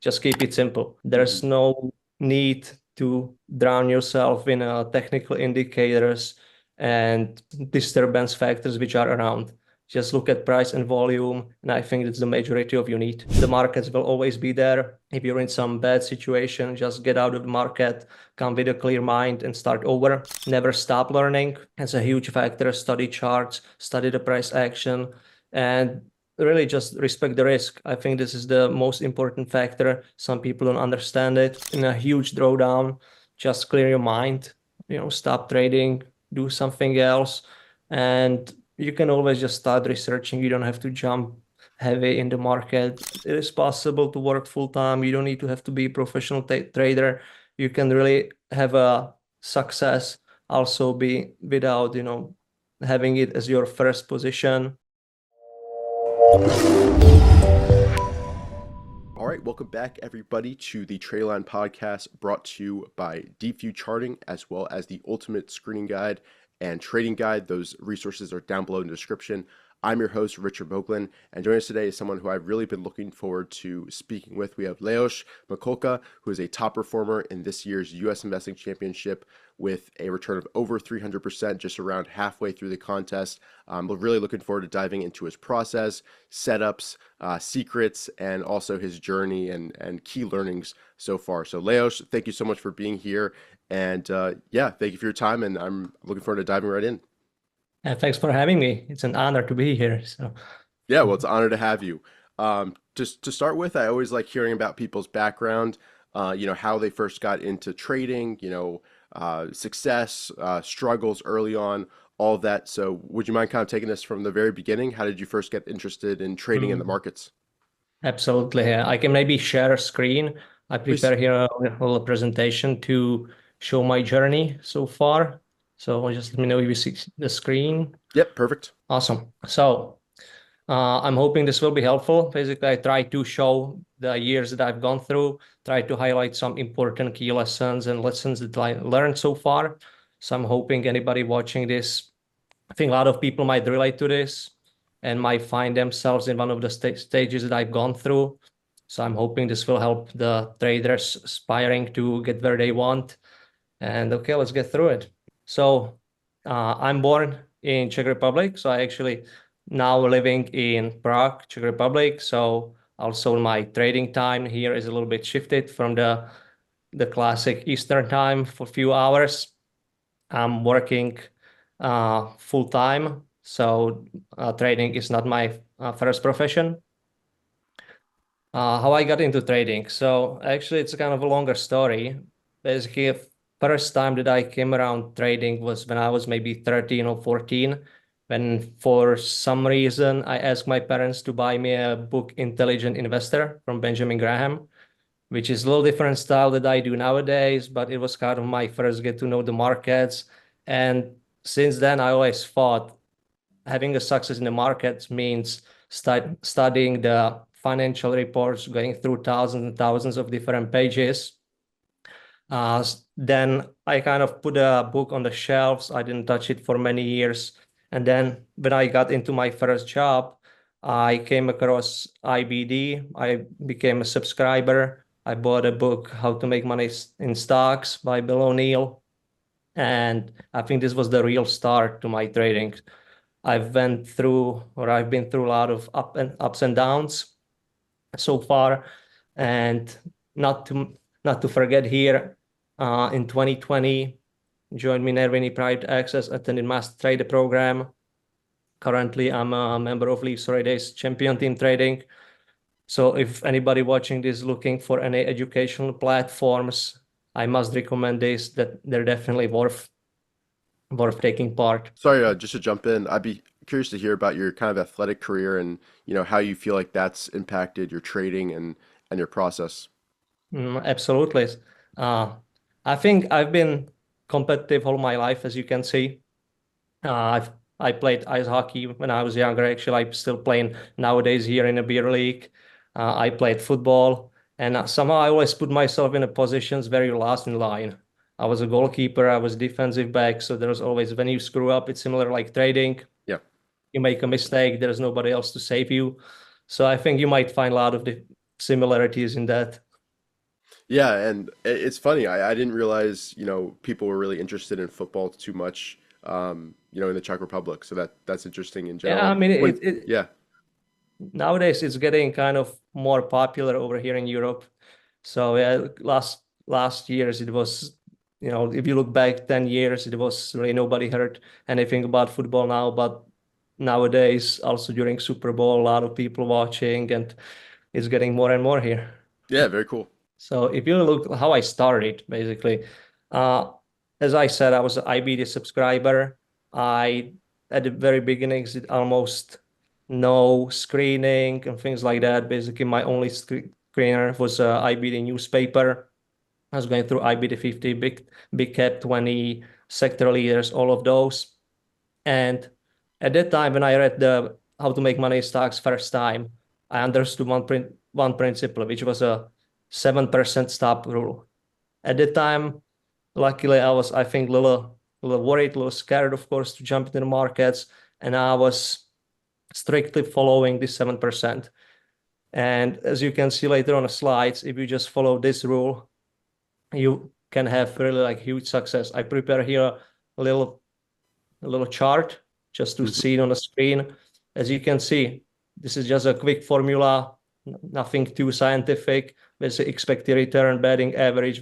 Just keep it simple. There's no need to drown yourself in technical indicators and disturbance factors which are around. Just look at price and volume, and I think that's the majority of you need. The markets will always be there. If you're in some bad situation, just get out of the market, come with a clear mind and start over. Never stop learning. It's a huge factor. Study charts, study the price action, and really just respect the risk. I think this is the most important factor. Some people don't understand it. In a huge drawdown, just clear your mind, stop trading, do something else, and you can always just start researching. You don't have to jump heavy in the market. It is possible to work full time. You don't need to have to be a professional trader. You can really have a success also be without, having it as your first position. All right, welcome back everybody to the TraderLion podcast, brought to you by Deep View Charting, as well as the Ultimate Screening Guide and Trading Guide. Those resources are down below in the description. I'm your host, Richard Boglin, and joining us today is someone who I've really been looking forward to speaking with. We have Leos Mikulka, who is a top performer in this year's U.S. Investing Championship with a return of over 300%, just around halfway through the contest. We're really looking forward to diving into his process, setups, secrets, and also his journey and key learnings so far. So Leos, thank you so much for being here. And yeah, thank you for your time, and I'm looking forward to diving right in. Thanks for having me. It's an honor to be here. So, yeah, well, it's an honor to have you. Just to start with, I always like hearing about people's background, how they first got into trading, success, struggles early on, all of that. So would you mind kind of taking us from the very beginning? How did you first get interested in trading in the markets? Absolutely. I can maybe share a screen. I prepare Please. here a little presentation to show my journey so far. So just let me know if you see the screen. Yep, perfect. Awesome. So I'm hoping this will be helpful. Basically, I try to show the years that I've gone through, try to highlight some important key lessons and lessons that I learned so far. So I'm hoping anybody watching this, I think a lot of people might relate to this and might find themselves in one of the stages that I've gone through. So I'm hoping this will help the traders aspiring to get where they want. And okay, let's get through it. So I'm born in Czech Republic. So I actually now living in Prague, Czech Republic. So also my trading time here is a little bit shifted from the classic Eastern time for a few hours. I'm working full time. So trading is not my first profession. How I got into trading. So actually it's kind of a longer story. Basically, first time that I came around trading was when I was maybe 13 or 14, when for some reason I asked my parents to buy me a book, Intelligent Investor from Benjamin Graham, which is a little different style that I do nowadays, but it was kind of my first get to know the markets. And since then, I always thought having a success in the markets means studying the financial reports, going through thousands and thousands of different pages. Then I kind of put a book on the shelves. I didn't touch it for many years. And then when I got into my first job, I came across IBD. I became a subscriber. I bought a book, How to Make Money in Stocks by Bill O'Neill. And I think this was the real start to my trading. I've been through a lot of ups and downs so far. And not to forget here, in 2020, joined Minervini Private Access, attended Master Trader program. Currently, I'm a member of Leafs Days Champion Team Trading. So if anybody watching this looking for any educational platforms, I must recommend this, that they're definitely worth taking part. Sorry, just to jump in, I'd be curious to hear about your kind of athletic career and how you feel like that's impacted your trading and your process. Absolutely. I think I've been competitive all my life, as you can see. I played ice hockey when I was younger. Actually, I'm still playing nowadays here in a beer league. I played football, and somehow I always put myself in a positions very last in line. I was a goalkeeper. I was defensive back. So there's always, when you screw up, it's similar like trading. Yeah. You make a mistake, there's nobody else to save you. So I think you might find a lot of the similarities in that. Yeah, and it's funny. I didn't realize, people were really interested in football too much, in the Czech Republic. So that's interesting in Yeah, I general. mean, Yeah. nowadays it's getting kind of more popular over here in Europe. So yeah, last years it was, if you look back 10 years, it was really nobody heard anything about football now, but nowadays also during Super Bowl, a lot of people watching and it's getting more and more here. Yeah, very cool. So if you look how I started, basically, uh, as I said, I was an IBD subscriber. I at the very beginnings did almost no screening and things like that. Basically, my only screener was IBD newspaper. I was going through IBD 50, big cap 20, sector leaders, all of those. And at that time, when I read the How to Make Money in Stocks first time, I understood one principle, which was a 7% stop rule. At that time, luckily, I was, I think, little worried, a little scared, of course, to jump into the markets, and I was strictly following this 7%. And as you can see later on the slides, if you just follow this rule, you can have really like huge success. I prepare here a little a little chart just to Hmm. see it on the screen. As you can see, this is just a quick formula, nothing too scientific. There's the expected return, batting average,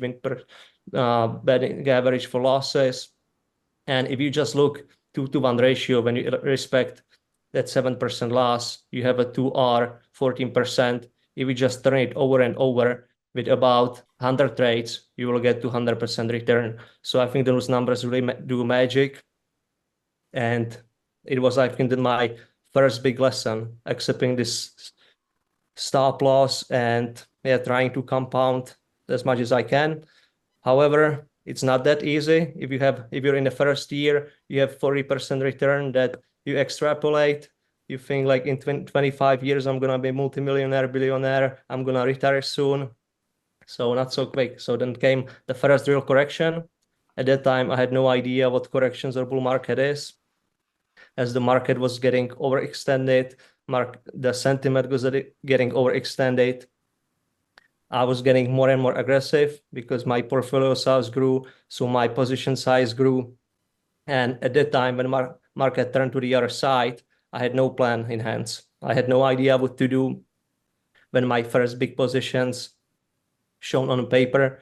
batting average for losses. And if you just look 2-to-1 ratio, when you respect that 7% loss, you have a 2R, 14%. If you just turn it over and over with about 100 trades, you will get 200% return. So I think those numbers really do magic. And it was, I think, my first big lesson, accepting this stop loss and yeah, trying to compound as much as I can. However, it's not that easy. If you're in the first year, you have 40% return that you extrapolate. You think like in 25 years, I'm gonna be multimillionaire, billionaire, I'm gonna retire soon. So not so quick. So then came the first real correction. At that time, I had no idea what corrections or bull market is. As the market was getting overextended, the sentiment was getting overextended. I was getting more and more aggressive because my portfolio size grew, so my position size grew. And at that time, when market turned to the other side, I had no plan in hands. I had no idea what to do when my first big positions shown on paper.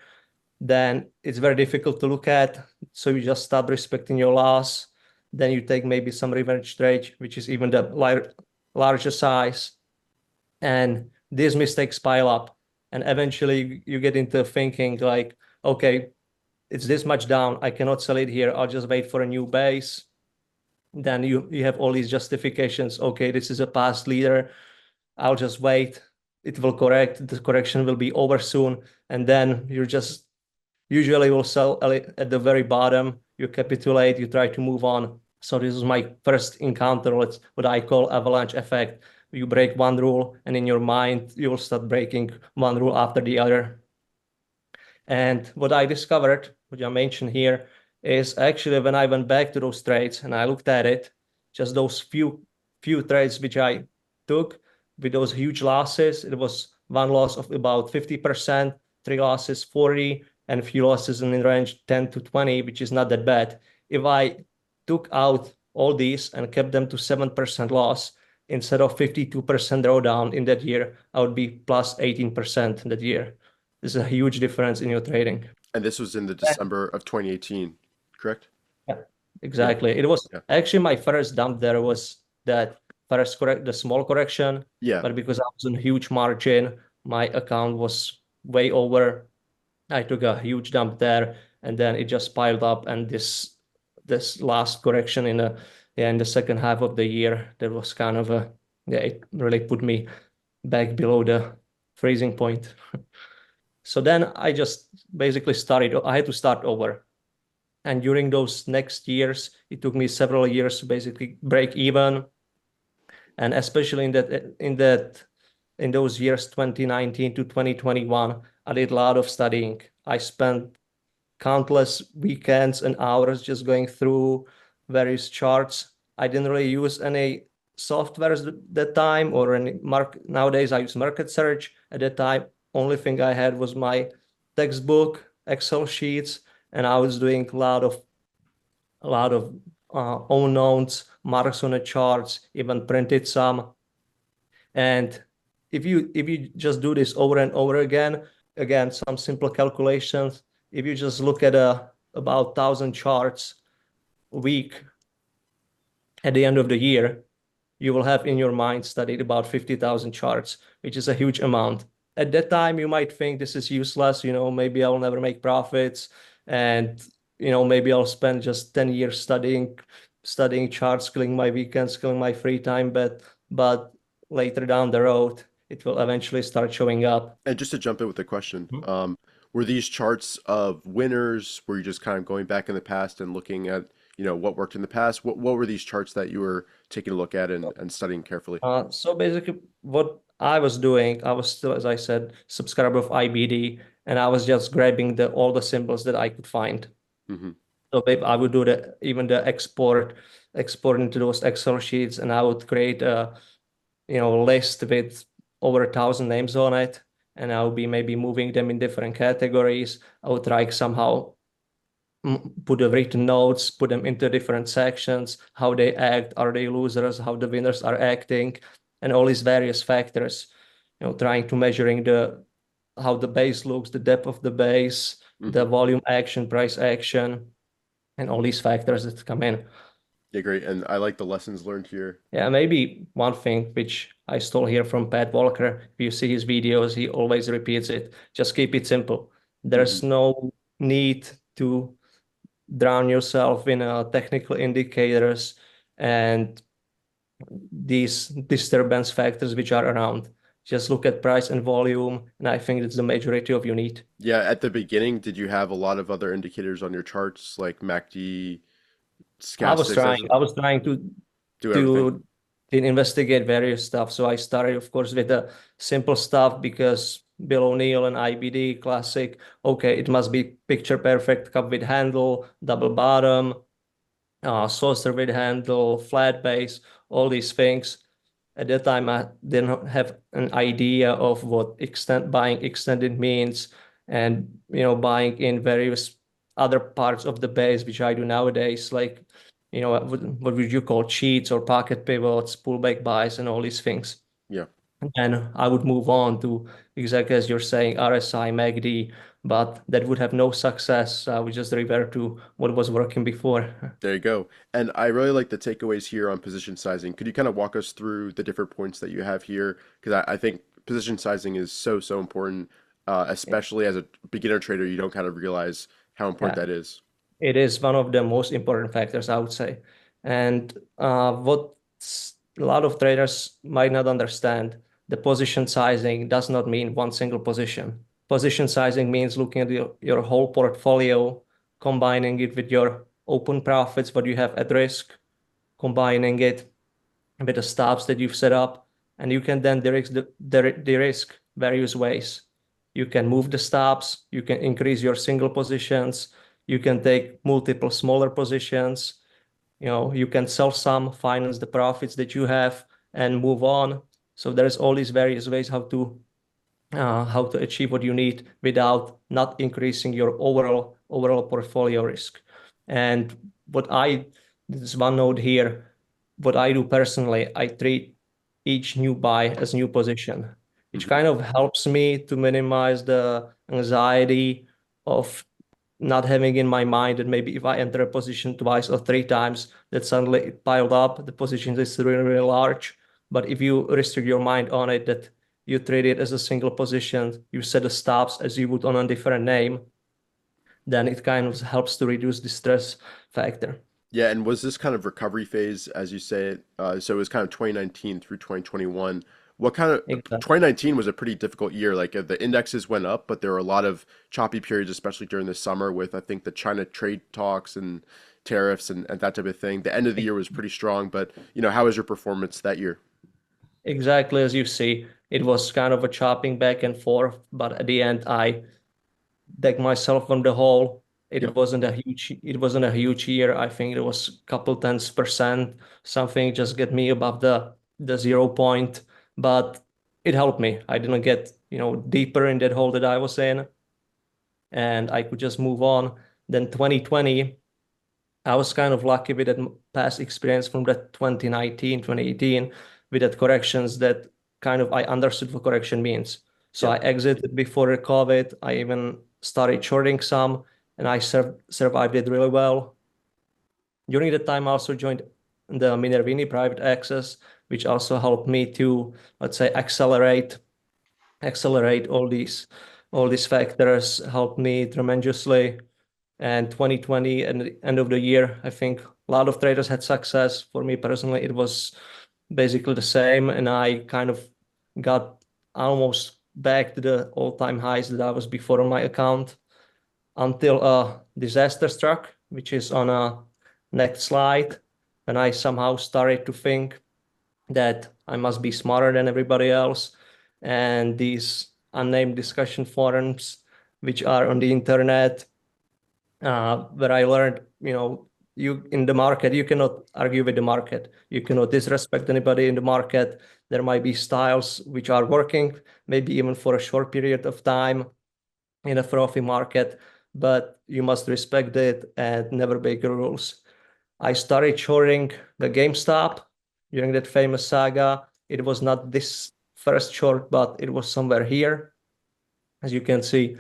Then it's very difficult to look at. So you just stop respecting your loss. Then you take maybe some revenge trade, which is even the larger size. And these mistakes pile up. And eventually you get into thinking like, okay, it's this much down. I cannot sell it here. I'll just wait for a new base. Then you have all these justifications. Okay, this is a past leader. I'll just wait. It will correct. The correction will be over soon. And then you're just usually will sell at the very bottom. You capitulate, you try to move on. So this is my first encounter with what I call avalanche effect. You break one rule, and in your mind, you will start breaking one rule after the other. And what I discovered, which I mentioned here, is actually when I went back to those trades and I looked at it, just those few trades which I took with those huge losses, it was one loss of about 50%, three losses 40, and a few losses in the range 10 to 20, which is not that bad. If I took out all these and kept them to 7% loss instead of 52% drawdown in that year, I would be plus 18% that year. This is a huge difference in your trading. And this was in the December of 2018, correct? Yeah, Yeah. exactly. It was Yeah. actually my first dump there was that the small correction, Yeah. but because I was in huge margin, my account was way over. I took a huge dump there, and then it just piled up. And this last correction in the second half of the year, that was kind of a yeah, it really put me back below the freezing point. So then I just basically I had to start over. And during those next years, it took me several years to basically break even. And especially in those years, 2019 to 2021, I did a lot of studying. I spent countless weekends and hours just going through various charts. I didn't really use any softwares at that time or any nowadays I use market search. At that time, only thing I had was my textbook, Excel sheets, and I was doing a lot of own notes, marks on the charts, even printed some. And if you just do this over and over again, some simple calculations, if you just look at about 1,000 charts a week at the end of the year, you will have in your mind studied about 50,000 charts, which is a huge amount. At that time, you might think this is useless, maybe I'll never make profits, and maybe I'll spend just 10 years studying charts, killing my weekends, killing my free time, but later down the road, it will eventually start showing up. And just to jump in with the question, Mhm. were these charts of winners? Were you just kind of going back in the past and looking at, what worked in the past? What were these charts that you were taking a look at and studying carefully? So basically, what I was doing, I was still, as I said, subscriber of IBD, and I was just grabbing all the symbols that I could find. Hmm. So I would do even the export into those Excel sheets, and I would create a list with over 1,000 names on it, and I would be maybe moving them in different categories. I would try somehow put the written notes, put them into different sections, how they act, are they losers, how the winners are acting, and all these various factors. Trying to measuring how the base looks, the depth of the base, the Hmm. volume action, price action, and all these factors that come in. Yeah, great. And I like the lessons learned here. Yeah, maybe one thing which I stole here from Pat Walker. If you see his videos, he always repeats it. Just keep it simple. Hmm. There's no need to drown yourself in technical indicators and these disturbance factors which are around. Just look at price and volume, and I think that's the majority of you need. Yeah, at the beginning, did you have a lot of other indicators on your charts like MACD, I was stochastics, trying. I was trying do everything? to to investigate various stuff. So I started, of course, with the simple stuff because Bill O'Neill and IBD classic. Okay, it must be picture perfect cup with handle, double bottom, saucer with handle, flat base, all these things. At that time, I didn't have an idea of what buying extended means, and buying in various other parts of the base, which I do nowadays, like what would you call cheats or pocket pivots, pullback buys, and all these things. Yeah. And I would move on to exactly as you're saying, RSI, MACD, but that would have no success. I would just revert to what was working before. There you go. And I really like the takeaways here on position sizing. Could you kind of walk us through the different points that you have here? Because I think position sizing is so, so important, especially as a beginner trader, you don't kind of realize how important Yeah. that is. It is one of the most important factors, I would say. And what a lot of traders might not understand, the position sizing does not mean one single position. Position sizing means looking at your whole portfolio, combining it with your open profits, what you have at risk, combining it with the stops that you've set up, and you can then de-risk various ways. You can move the stops, you can increase your single positions, you can take multiple smaller positions, you can sell some, finance the profits that you have, and move on. So there's all these various ways how to achieve what you need without not increasing your overall portfolio risk. And this is one note here, what I do personally, I treat each new buy as new position, which Hmm. kind of helps me to minimize the anxiety of not having in my mind that maybe if I enter a position twice or three times, that suddenly it piled up, the position is really, really large. But if you restrict your mind on it, that you treat it as a single position, you set the stops as you would on a different name, then it kind of helps to reduce the stress factor. Yeah, and was this kind of recovery phase, as you say it? So it was kind of 2019 through 2021. What kind of Exactly. 2019 was a pretty difficult year. Like the indexes went up, but there were a lot of choppy periods, especially during the summer with I think the China trade talks and tariffs and that type of thing. The end of the year was pretty strong, but how was your performance that year? Exactly as you see, it was kind of a chopping back and forth, but at the end, I dug myself from the hole. Yep. It wasn't a huge year. I think it was a couple tenths percent, something just get me above the 0 point, but it helped me. I didn't get, deeper in that hole that I was in. and I could just move on. Then 2020, I was kind of lucky with that past experience from that 2019, 2018, with that corrections that kind of I understood what correction means. So I exited before the COVID. I even started shorting some, and I survived it really well. During the time, I also joined the Minervini private access, which also helped me to, let's say, accelerate all these factors, helped me tremendously. And 2020 and the end of the year, I think a lot of traders had success. For me personally, it was basically the same, and I kind of got almost back to the all-time highs that I was before on my account until a disaster struck, which is on a next slide. And I somehow started to think that I must be smarter than everybody else. And these unnamed discussion forums, which are on the internet, where I learned, you in the market, you cannot argue with the market. You cannot disrespect anybody in the market. There might be styles which are working, maybe even for a short period of time in a frothy market, but you must respect it and never break the rules. I started shorting the GameStop during that famous saga. It was not this first short, but it was somewhere here, as you can see.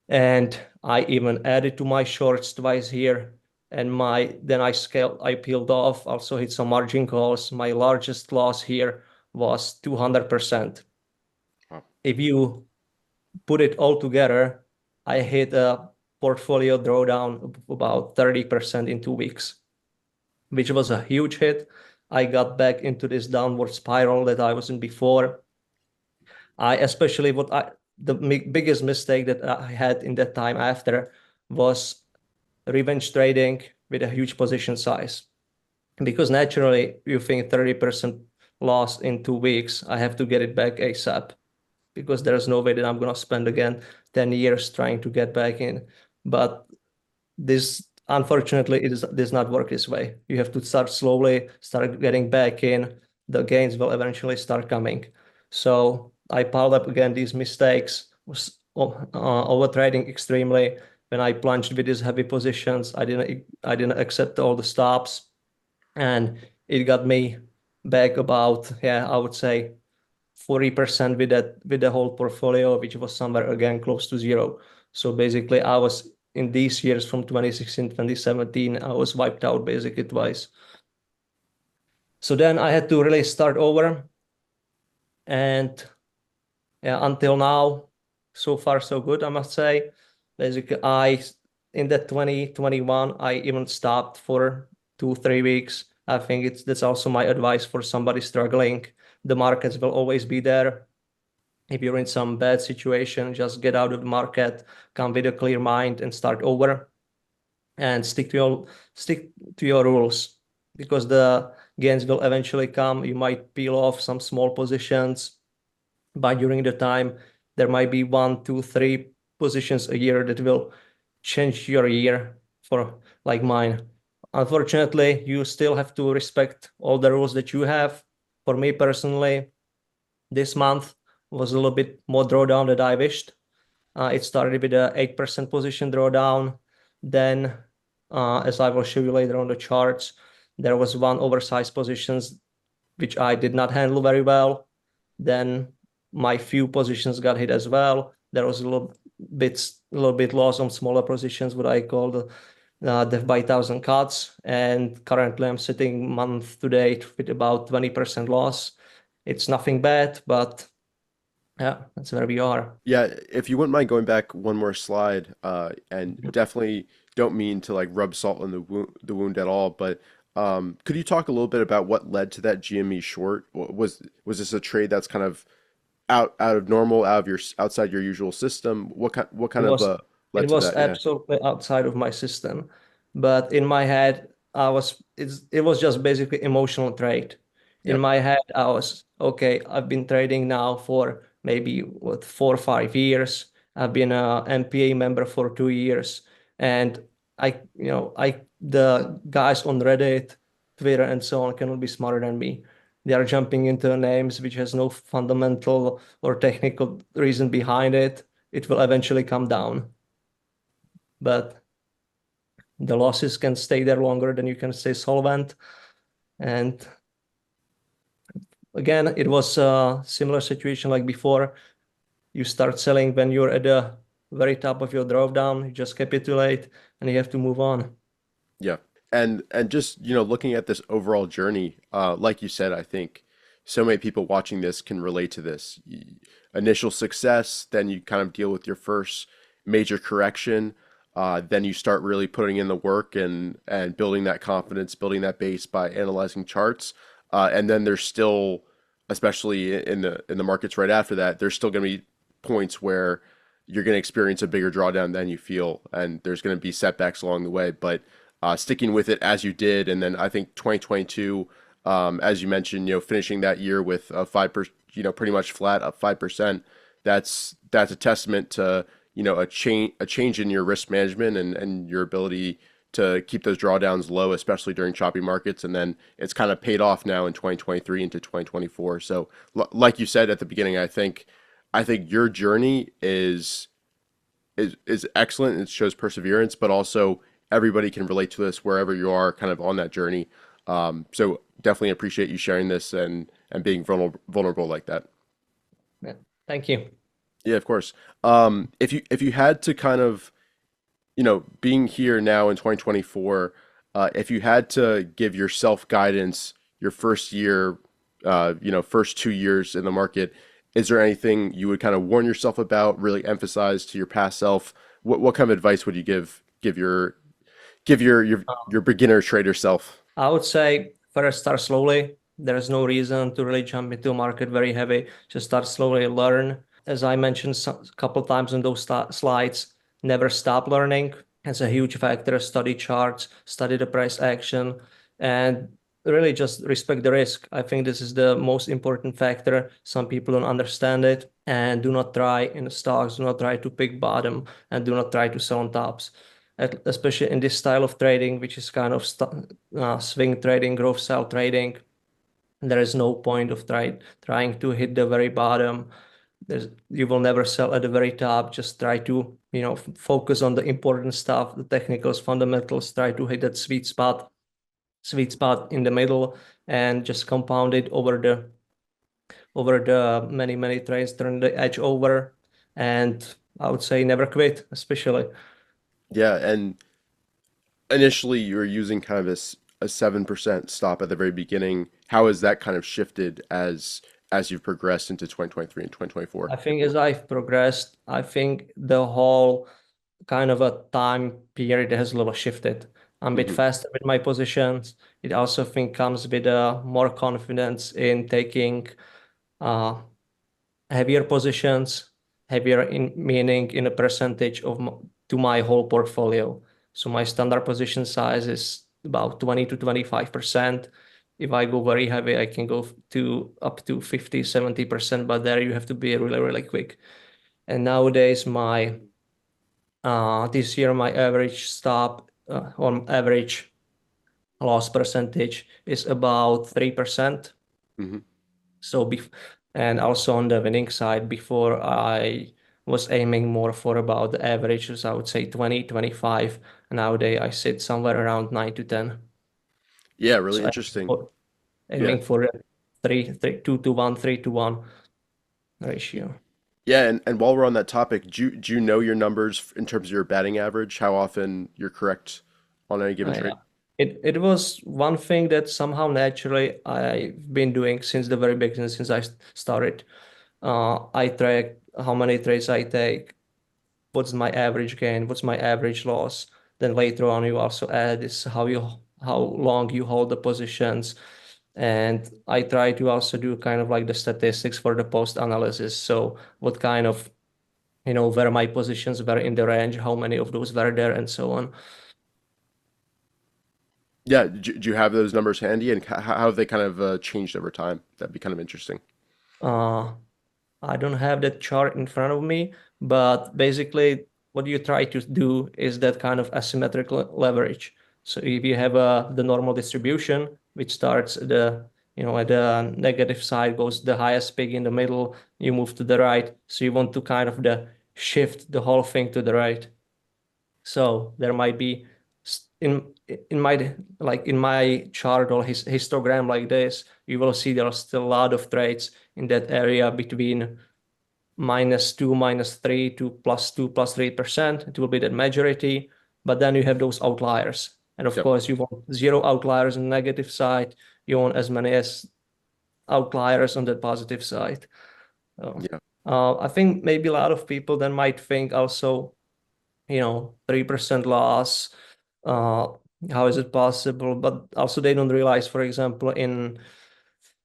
And I even added to my shorts twice here. And then I peeled off, also hit some margin calls. My largest loss here was 200%. Wow. If you put it all together, I hit a portfolio drawdown of about 30% in 2 weeks, which was a huge hit. I got back into this downward spiral that I was in before. The biggest mistake that I had in that time after was revenge trading with a huge position size. Because naturally, you think 30% loss in 2 weeks, I have to get it back ASAP, because there's no way that I'm going to spend again 10 years trying to get back in. But this, unfortunately, it does not work this way. You have to start slowly, start getting back in. The gains will eventually start coming. So I piled up again these mistakes, was over trading extremely. When I plunged with these heavy positions, I didn't accept all the stops, and it got me back about, I would say 40% with the whole portfolio, which was somewhere again close to zero. So basically, I was in these years from 2016, 2017, I was wiped out basically twice. So then I had to really start over. And until now, so far so good, I must say. Basically, in that 2021, I even stopped for 2-3 weeks. I think that's also my advice for somebody struggling. The markets will always be there. If you're in some bad situation, just get out of the market, come with a clear mind and start over, and stick to your rules, because the gains will eventually come. You might peel off some small positions, but during the time, there might be 1, 2, 3 positions a year that will change your year for like mine. Unfortunately, you still have to respect all the rules that you have. For me personally, this month was a little bit more drawdown than I wished. It started with a 8% position drawdown. Then, as I will show you later on the charts, there was one oversized positions which I did not handle very well. Then my few positions got hit as well. There was a little bit loss on smaller positions, what I call the death by 1,000 cuts. And currently I'm sitting month to date with about 20% loss. It's nothing bad, but yeah, that's where we are. Yeah, if you wouldn't mind going back one more slide, and definitely don't mean to like rub salt in the wound at all, but could you talk a little bit about what led to that GME short? Was this a trade that's kind of out of normal, outside your usual system? What kind It of was led it to was that? Yeah, absolutely outside of my system. But in my head, it was just basically emotional trade. In yep, my head, I was okay, I've been trading now for maybe 4 or 5 years. I've been a MPA member for 2 years. And the guys on Reddit, Twitter, and so on cannot be smarter than me. They are jumping into names which has no fundamental or technical reason behind it. It will eventually come down. but the losses can stay there longer than you can stay solvent. And again, it was a similar situation like before. You start selling when you're at the very top of your drawdown, you just capitulate and you have to move on. Yeah. And just, looking at this overall journey, like you said, I think so many people watching this can relate to this. Initial success, then you kind of deal with your first major correction, then you start really putting in the work and building that confidence, building that base by analyzing charts. And then there's still, especially in the markets right after that, there's still going to be points where you're going to experience a bigger drawdown than you feel, and there's going to be setbacks along the way. But sticking with it as you did, and then I think 2022, as you mentioned, finishing that year with a 5%, pretty much flat up 5%. That's a testament to a change in your risk management and your ability to keep those drawdowns low, especially during choppy markets. And then it's kind of paid off now in 2023 into 2024. So, like you said at the beginning, I think your journey is excellent. It shows perseverance, but also everybody can relate to this wherever you are kind of on that journey. So definitely appreciate you sharing this and being vulnerable like that. Yeah. Thank you. Yeah, of course. If you had to kind of, being here now in 2024, if you had to give yourself guidance your first year, first 2 years in the market, is there anything you would kind of warn yourself about, really emphasize to your past self? What kind of advice would you give your beginner trader self? I would say first start slowly. There's no reason to really jump into a market very heavy. Just start slowly, learn. As I mentioned a couple times in those slides, never stop learning. It's a huge factor. Study charts, study the price action, and really just respect the risk. I think this is the most important factor. Some people don't understand it, and do not try in the stocks, do not try to pick bottom, and do not try to sell on tops. Especially in this style of trading, which is kind of swing trading, growth style trading. There is no point of trying to hit the very bottom. You will never sell at the very top. Just try to, focus on the important stuff, the technicals, fundamentals. Try to hit that sweet spot in the middle, and just compound it over the many trades. Turn the edge over, and I would say never quit, especially. Yeah, and initially you were using kind of a 7% stop at the very beginning. How has that kind of shifted as you've progressed into 2023 and 2024? I think as I've progressed, I think the whole kind of a time period has a little shifted. I'm a bit Hmm. faster with my positions. It also think comes with more confidence in taking uh, heavier positions, heavier in meaning in a percentage to my whole portfolio. So my standard position size is about 20 to 25%. If I go very heavy, I can go to up to 50, 70%, but there you have to be really, really quick. And nowadays, this year, my average stop on average loss percentage is about 3%. Hmm. So, and also on the winning side, before I was aiming more for about the averages, I would say 20, 25. Nowadays, I sit somewhere around 9 to 10. Yeah, really So interesting. Yeah. aiming for a 2 to 1, 3 to 1 ratio. Yeah, and while we're on that topic, do you know your numbers in terms of your batting average? How often you're correct on any given Yeah. trade? It was one thing that somehow naturally I've been doing since the very beginning, since I started. I track how many trades I take, what's my average gain, what's my average loss. Then later on, you also add this how long you hold the positions. And I try to also do kind of like the statistics for the post analysis. So what kind of, where my positions were in the range, how many of those were there, and so on. Yeah, do you have those numbers handy, and how have they kind of changed over time? That'd be kind of interesting. Uh, I don't have that chart in front of me, but basically what you try to do is that kind of asymmetrical leverage. So if you have the normal distribution, which starts at the negative side, goes the highest peak in the middle, you move to the right. So you want to kind of shift the whole thing to the right. So there might be in my chart or histogram like this, you will see there are still a lot of trades in that area between -2, -3 to +2, +3%. It will be the majority, but then you have those outliers. And of Yep. course, you want zero outliers on the negative side. You want as many as outliers on the positive side. So, Yeah. I think maybe a lot of people then might think also, 3% loss. Uh, how is it possible? But also they don't realize, for example,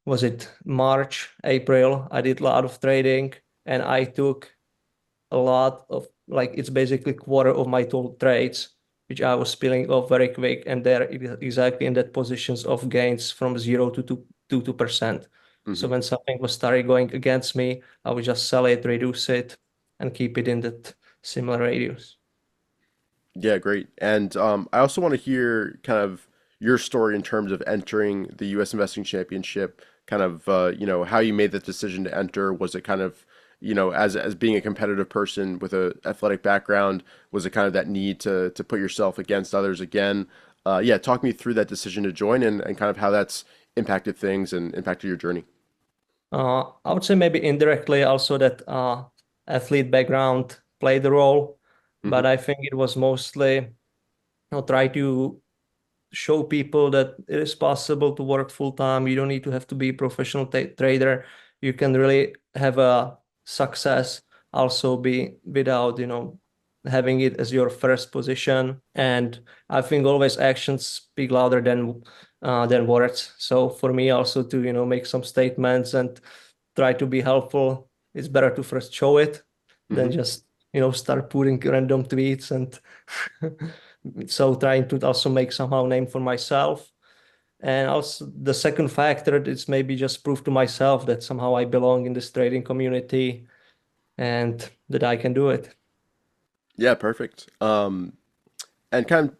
was it March, April, I did a lot of trading and I took a lot of, like, it's basically quarter of my total trades, which I was spilling off very quick. And they're exactly in that positions of gains from 0 to 2%. So Hmm. when something was started going against me, I would just sell it, reduce it, and keep it in that similar radius. Yeah, great. And I also want to hear kind of your story in terms of entering the U.S. Investing Championship, kind of how you made the decision to enter. Was it kind of as being a competitive person with a athletic background, was it kind of that need to put yourself against others again? Yeah, talk me through that decision to join and kind of how that's impacted things and impacted your journey. I would say maybe indirectly also that athlete background played a role, Hmm. but I think it was mostly try to show people that it is possible to work full time. You don't need to have to be a professional trader. You can really have a success also be without, having it as your first position. And I think always actions speak louder than words. So for me also to, make some statements and try to be helpful, it's better to first show it than Hmm. just, start putting random tweets and so trying to also make somehow name for myself. And also the second factor is maybe just prove to myself that somehow I belong in this trading community and that I can do it. Yeah, perfect. And kind of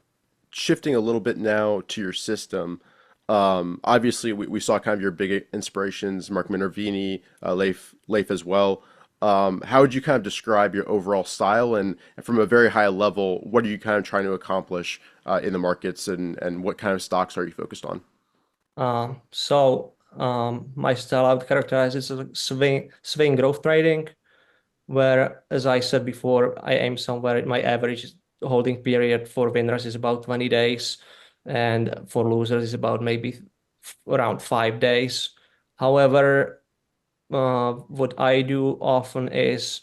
shifting a little bit now to your system. Obviously, we saw kind of your big inspirations, Mark Minervini, Leif as well. How would you kind of describe your overall style, and from a very high level, what are you kind of trying to accomplish in the markets, and what kind of stocks are you focused on? My style I would characterize as a swing growth trading, where, as I said before, I aim somewhere. My average holding period for winners is about 20 days, and for losers is about maybe around 5 days. However, what I do often is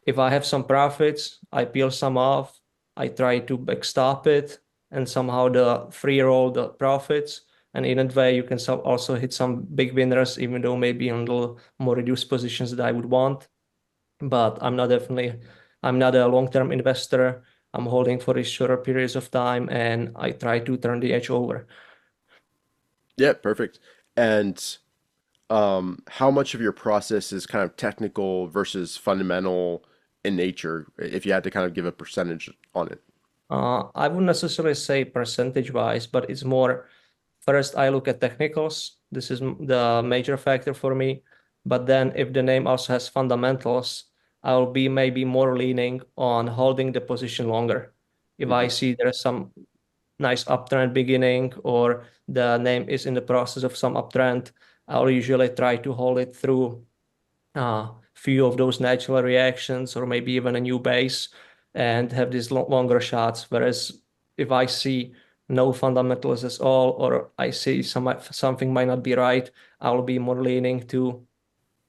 if I have some profits, I peel some off, I try to backstop it and somehow the free roll the profits. And in that way, you can also hit some big winners, even though maybe on a little more reduced positions that I would want. But I'm not a long-term investor. I'm holding for these shorter periods of time and I try to turn the edge over. Yeah, perfect. And how much of your process is kind of technical versus fundamental in nature, if you had to kind of give a percentage on it? I wouldn't necessarily say percentage-wise, but it's more first I look at technicals. This is the major factor for me. But then if the name also has fundamentals, I'll be maybe more leaning on holding the position longer. If I Hmm. see there's some nice uptrend beginning or the name is in the process of some uptrend, I'll usually try to hold it through few of those natural reactions or maybe even a new base and have these longer shots. Whereas if I see no fundamentals at all, or I see something might not be right, I'll be more leaning to,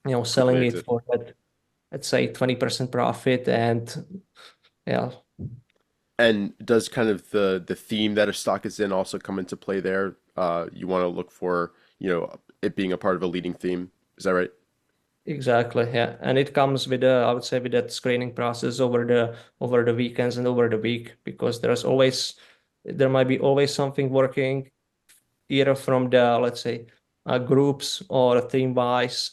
Quickly selling it exit. for that, let's say 20% profit. And yeah, And does kind of the theme that a stock is in also come into play there? You want to look for, it being a part of a leading theme. Is that right? exactly. Yeah. And it comes with I would say with that screening process over the weekends and over the week, because there might be always something working either from the, let's say, groups or theme wise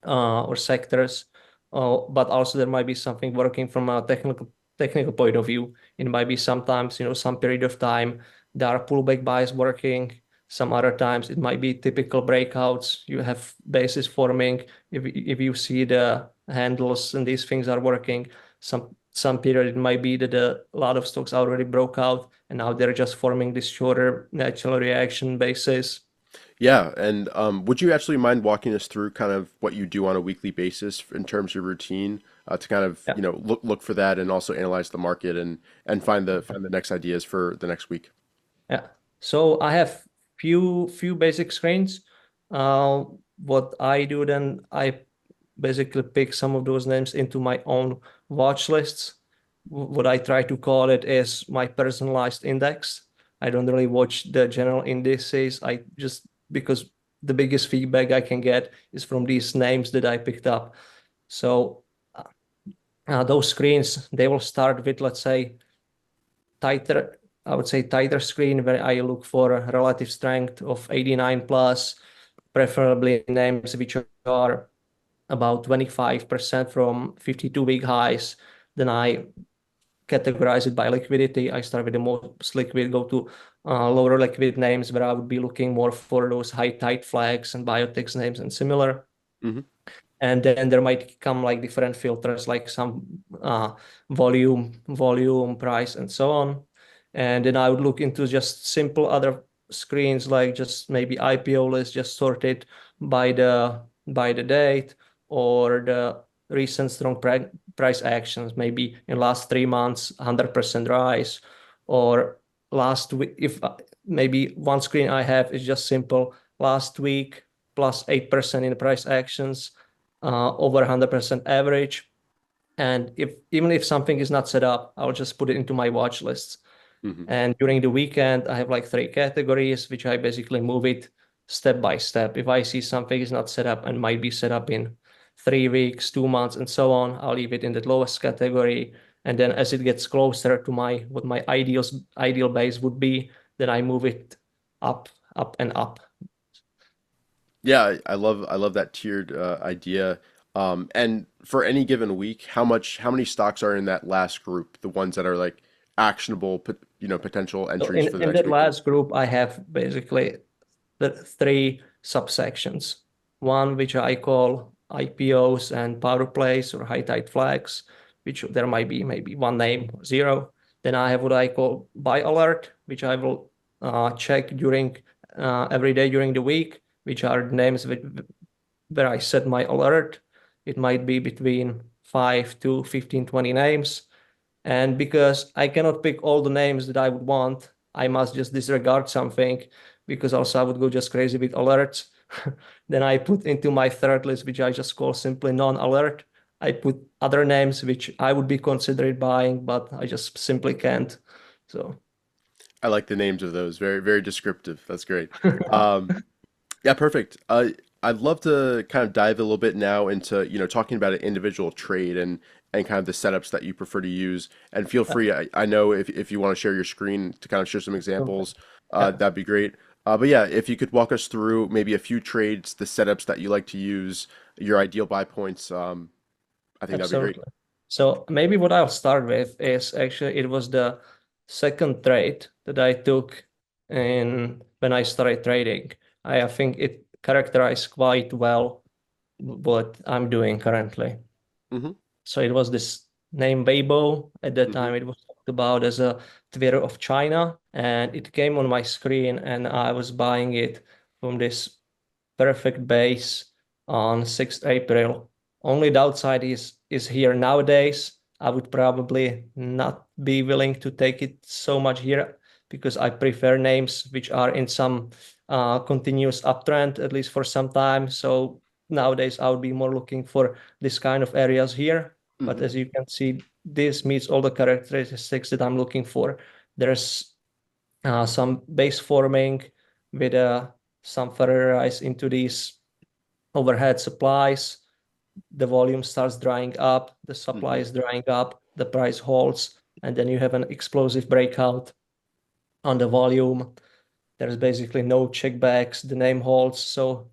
or sectors. But also there might be something working from a technical point of view. It might be sometimes, some period of time there are pullback buys working. Some other times it might be typical breakouts. You have basis forming. If you see the handles and these things are working, some period it might be that a lot of stocks already broke out and now they're just forming this shorter natural reaction basis. Yeah, and would you actually mind walking us through kind of what you do on a weekly basis in terms of your routine to kind of, Yeah. look for that and also analyze the market and find the next ideas for the next week? Yeah. So I have few basic screens. Uh, what I do then, I basically pick some of those names into my own watch lists. What I try to call it is my personalized index. I don't really watch the general indices. I just because the biggest feedback I can get is from these names that I picked up. So those screens, they will start with, let's say, tighter, I would say tighter screen where I look for a relative strength of 89 plus, preferably names which are about 25% from 52-week highs. Then I categorize it by liquidity. I start with the most liquid, go to lower liquid names where I would be looking more for those high tide flags and biotech names and similar. Hmm. And then there might come like different filters, like some volume, price, and so on. And then I would look into just simple other screens, like just maybe IPO list, just sorted by the date or the recent strong price actions, maybe in last 3 months, 100% rise, or last week. If maybe one screen I have is just simple last week plus 8% in the price actions, over 100% average. And even if something is not set up, I'll just put it into my watch lists. Hmm. And during the weekend, I have like 3 categories, which I basically move it step by step. If I see something is not set up and might be set up in 3 weeks, 2 months, and so on, I'll leave it in the lowest category. And then as it gets closer to what my ideal base would be, then I move it up, up, and up. Yeah, I love that tiered idea. And for any given week, how many stocks are in that last group, the ones that are like actionable, potential So entries for the in next that week? last group, I have basically the 3 subsections. One which I call IPOs and power plays or high tide flags, which there might be maybe one name or zero. Then I have what I call buy alert, which I will check during every day during the week, which are names where I set my alert. It might be between 5 to 15, 20 names. And because I cannot pick all the names that I would want, I must just disregard something because also I would go just crazy with alerts. Then I put into my third list, which I just call simply non-alert. I put other names which I would be considering buying, but I just simply can't. So I like the names of those. Very, very descriptive. That's great. Um, Yeah, perfect. I'd love to kind of dive a little bit now into, talking about an individual trade and kind of the setups that you prefer to use. And feel yeah, free, I know if you want to share your screen to kind of share some examples, yeah, that'd be great. But yeah, if you could walk us through maybe a few trades, the setups that you like to use, your ideal buy points, I think that'd be great. absolutely. So maybe what I'll start with is actually it was the second trade that I took in when I started trading. I think it characterized quite well what I'm doing currently. Hmm. So it was this name Weibo. At that Hmm. time, it was talked about as a Twitter of China, and it came on my screen, and I was buying it from this perfect base on 6th April. Only downside is here nowadays. I would probably not be willing to take it so much here because I prefer names which are in some continuous uptrend, at least for some time. So nowadays I would be more looking for this kind of areas here. But Hmm. as you can see, this meets all the characteristics that I'm looking for. There's some base forming with some further rise into these overhead supplies. The volume starts drying up, the supply Hmm. is drying up, the price holds, and then you have an explosive breakout on the volume. There's basically no checkbacks, the name holds. So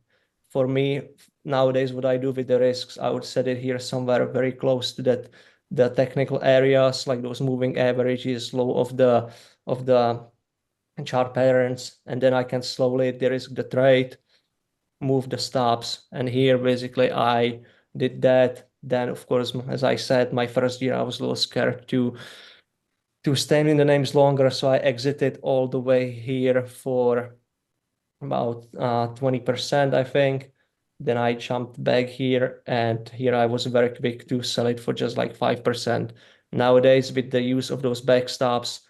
for me, nowadays, what I do with the risks, I would set it here somewhere very close to that, the technical areas, like those moving averages, low of the chart patterns, and then I can slowly de-risk the trade, move the stops. And here, basically, I did that Then, of course, as I said, my first year I was a little scared to stay in the names longer, so I exited all the way here for about 20%, I think. Then I jumped back here, and here I was very quick to sell it for just like 5%. Nowadays, with the use of those backstops,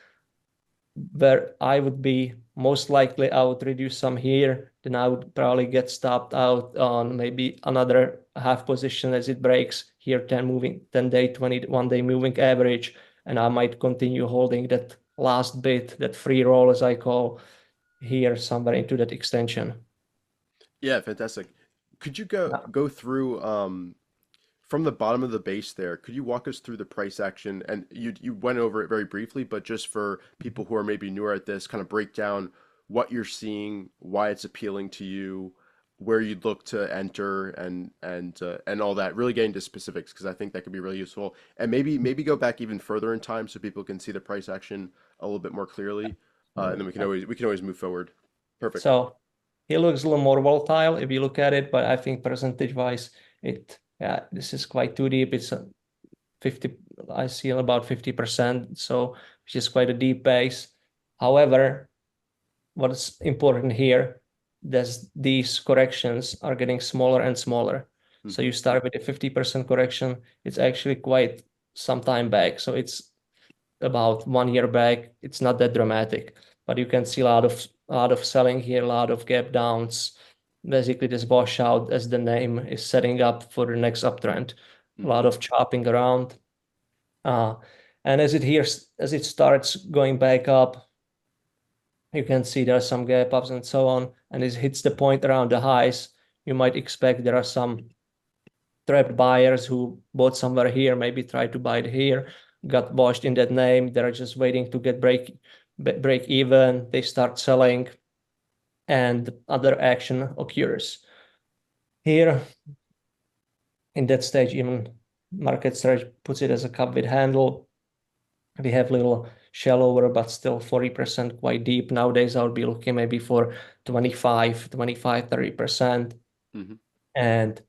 where I would be most likely, I would reduce some here, then I would probably get stopped out on maybe another half position as it breaks here, 10-day, 21-day moving average, and I might continue holding that last bit, that free roll as I call here, somewhere into that extension. Yeah, fantastic. Could you go Yeah. go through from the bottom of the base there, could you walk us through the price action? And you went over it very briefly, but just for people who are maybe newer at this, kind of break down what you're seeing, why it's appealing to you, where you'd look to enter, and all that. Really get into specifics because I think that could be really useful. And maybe go back even further in time so people can see the price action a little bit more clearly, and then we can always move forward. Perfect. So he looks a little more volatile if you look at it, but I think percentage wise, yeah, this is quite too deep. It's 50, I see about 50%, so which is quite a deep base. However, what's important here, these corrections are getting smaller and smaller. So Hmm. you start with a 50% correction, it's actually quite some time back. So it's about 1 year back. It's not that dramatic, but you can see a lot of selling here, a lot of gap downs. Basically, this washout, as the name is setting up for the next uptrend. A Hmm. lot of chopping around. Uh, and as it starts going back up, you can see there are some gap ups and so on. And it hits the point around the highs. You might expect there are some trapped buyers who bought somewhere here, maybe tried to buy it here, got washed in that name. They're just waiting to get break even. They start selling, and other action occurs. Here, in that stage, even market search puts it as a cup with handle. We have little shallower, but still 40% quite deep. Nowadays, I would be looking maybe for 25, 30%. Hmm. And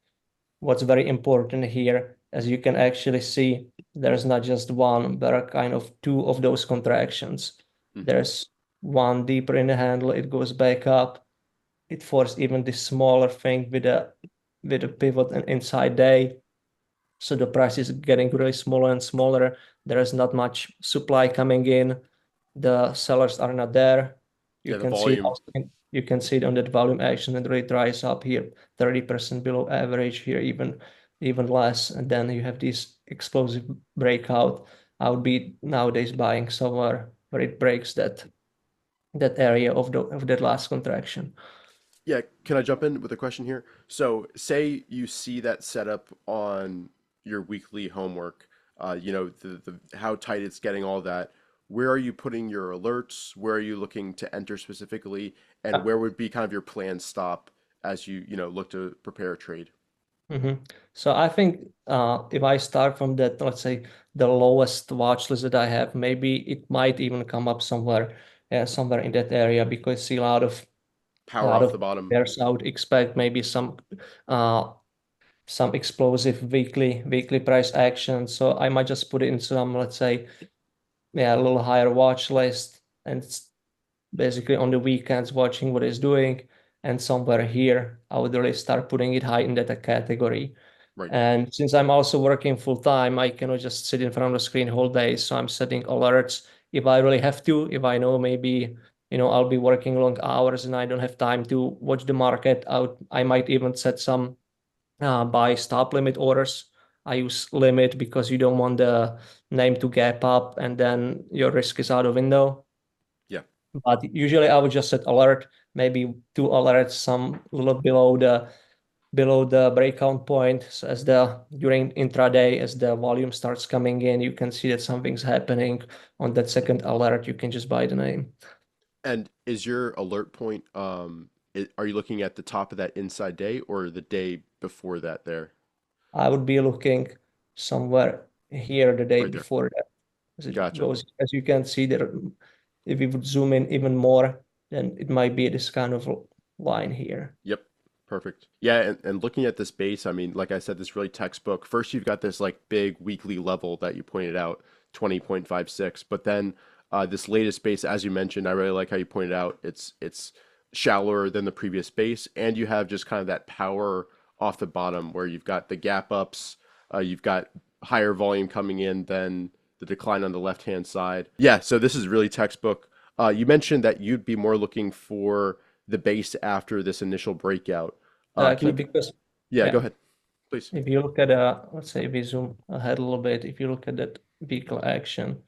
what's very important here, as you can actually see, there's not just one, there are kind of two of those contractions. Hmm. There's one deeper in the handle, it goes back up. It forced even this smaller thing with a pivot and inside day. So the price is getting really smaller and smaller. There is not much supply coming in. The sellers are not there. You Yeah, the can see it volume. also you can see it on that volume action, and really dries up here, 30% below average here, even less. And then you have this explosive breakout. I would be nowadays buying somewhere where it breaks that area of that last contraction. Yeah, can I jump in with a question here? So, say you see that setup on your weekly homework, the how tight it's getting, all that. Where are you putting your alerts? Where are you looking to enter specifically? And where would be kind of your planned stop as you look to prepare a trade? So I think if I start from that, let's say the lowest watch list that I have, maybe it might even come up somewhere in that area, because see a Power lot off of the bottom. pairs. I would expect maybe uh, some explosive weekly price action. So I might just put it in some, let's say, yeah, a little higher watch list, and it's basically on the weekends watching what it's doing. And somewhere here, I would really start putting it high in that category. Right. And since I'm also working full time, I cannot just sit in front of the screen whole day. So I'm setting alerts if I really have to. If I know maybe I'll be working long hours and I don't have time to watch the market out, I might even set some buy stop limit orders. I use limit because you don't want the name to gap up and then your risk is out of window. Yeah. But usually I would just set alert, maybe two alerts, some a little below the breakout point. So as during intraday, as the volume starts coming in, you can see that something's happening. On that second alert, you can just buy the name. And is your alert point, are you looking at the top of that inside day or the day before that there? I would be looking somewhere here the day Right there. before that. As it Gotcha. goes, as you can see there, if we would zoom in even more, then it might be this kind of line here. Yep. Perfect. Yeah, and looking at this base, I mean, like I said, this really textbook. First, you've got this like big weekly level that you pointed out, 20.56. But then this latest base, as you mentioned, I really like how you pointed out it's shallower than the previous base, and you have just kind of that power off the bottom where you've got the gap ups, you've got higher volume coming in than the decline on the left-hand side. Yeah, so this is really textbook. You mentioned that you'd be more looking for the base after this initial breakout. Can Exactly, you? because Yeah, go yeah, ahead, please. if you look at let's say we zoom ahead a little bit, if you look at that vehicle action,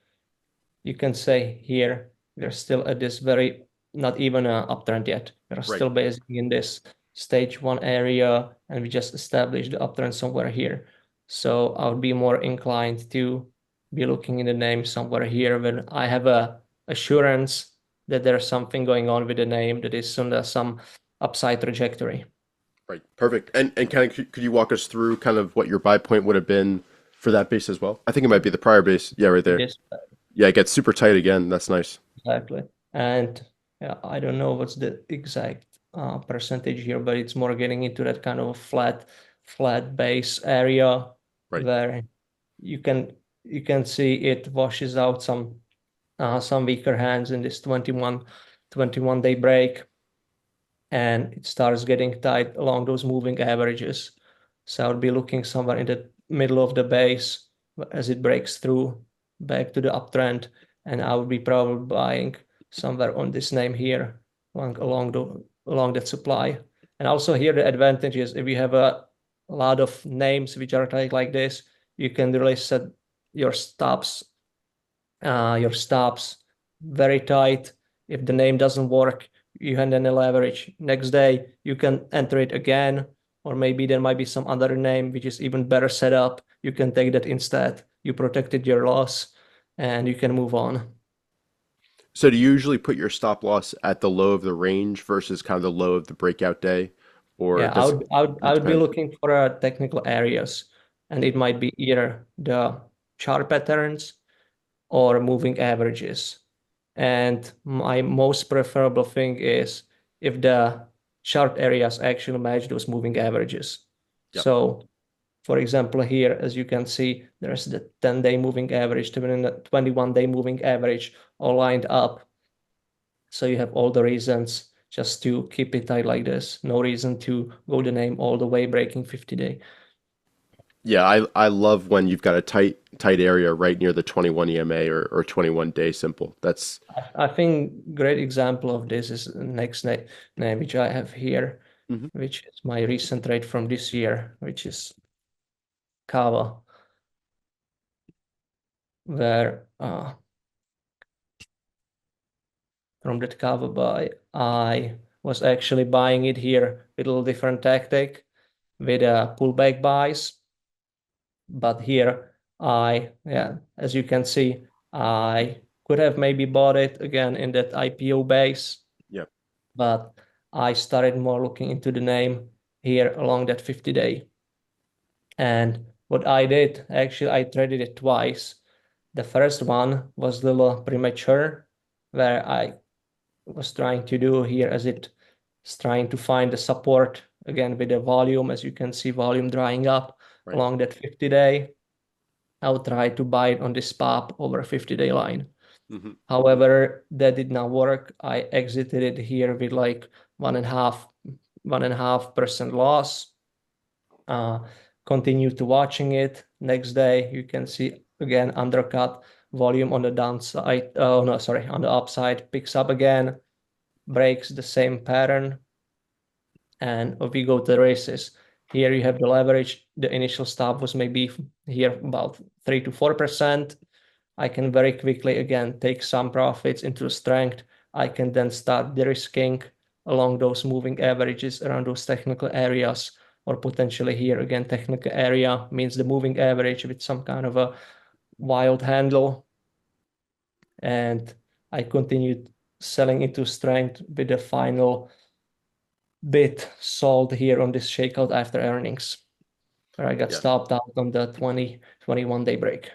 you can say here we're still at this very not even a uptrend yet. We're Right. still basically in this stage one area, and we just established the uptrend somewhere here. So I would be more inclined to be looking in the name somewhere here when I have a assurance that there's something going on with the name that is on some upside trajectory. Right. Perfect. And kind of could you walk us through kind of what your buy point would have been for that base as well? I think it might be the prior base. Yeah, right It there. is Yeah, it gets super tight again. That's nice. exactly. And yeah, I don't know what's the exact percentage here, but it's more getting into that kind of flat base area Right. where you can you can see it washes out some weaker hands in this 21 day break, and it starts getting tight along those moving averages. So I'll be looking somewhere in the middle of the base as it breaks through back to the uptrend, and I will be probably buying somewhere on this name here along that supply. And also here the advantage is if you have a lot of names which are tight like this, you can really set your stops your stops very tight. If the name doesn't work, you hand in a leverage. Next day, you can enter it again, or maybe there might be some other name which is even better set up. You can take that instead. You protected your loss, and you can move on. So do you usually put your stop loss at the low of the range versus kind of the low of the breakout day, or Yeah, I does would, I would, it I would be depend? looking for technical areas, and it might be either the chart patterns or moving averages. And my most preferable thing is if the chart areas actually match those moving averages. Yep. So, for example, here, as you can see, there's the 10-day moving average, the 21-day moving average all lined up. So you have all the reasons just to keep it tight like this. No reason to go the name all the way breaking 50-day. Yeah, I love when you've got a tight area right near the 21 EMA or 21 day simple. That's I think great example of this is the next name which I have here, Mhm. which is my recent trade from this year, which is Kava, where from that Kava buy, I was actually buying it here with a little different tactic with pullback buys. But here yeah, as you can see, I could have maybe bought it again in that IPO base, Yep. but I started more looking into the name here along that 50-day. And what I did, actually, I traded it twice. The first one was a little premature, where I was trying to do here as it's trying to find the support again with the volume. As you can see, volume drying up Right. along that 50-day. I'll try to buy it on this pop over a 50-day line. Hmm. However, that did not work. I exited it here with like 1.5% loss. Uh, continue to watching it. Next day, you can see again undercut volume on the downside. Oh no, sorry, on the upside picks up again, breaks the same pattern, and we go to the races. Here you have the leverage. The initial stop was maybe here about 3 to 4%. I can very quickly again take some profits into strength. I can then start de-risking along those moving averages around those technical areas, or potentially here again, technical area means the moving average with some kind of a wild handle. And I continued selling into strength with the final bit sold here on this shakeout after earnings, where I got Yeah. stopped out on the 21 day break.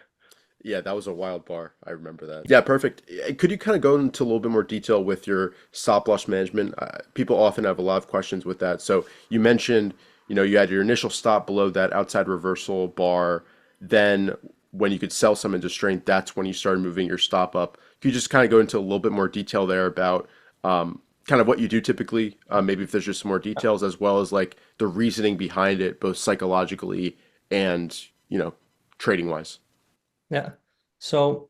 Yeah, that was a wild bar. I remember that. Yeah, perfect. Could you kind of go into a little bit more detail with your stop loss management? People often have a lot of questions with that. So you mentioned, you had your initial stop below that outside reversal bar. Then when you could sell some into strength, that's when you started moving your stop up. Could you just kind of go into a little bit more detail there about kind of what you do typically? Maybe if there's just some more details, as well as like the reasoning behind it, both psychologically and, trading wise. Yeah. So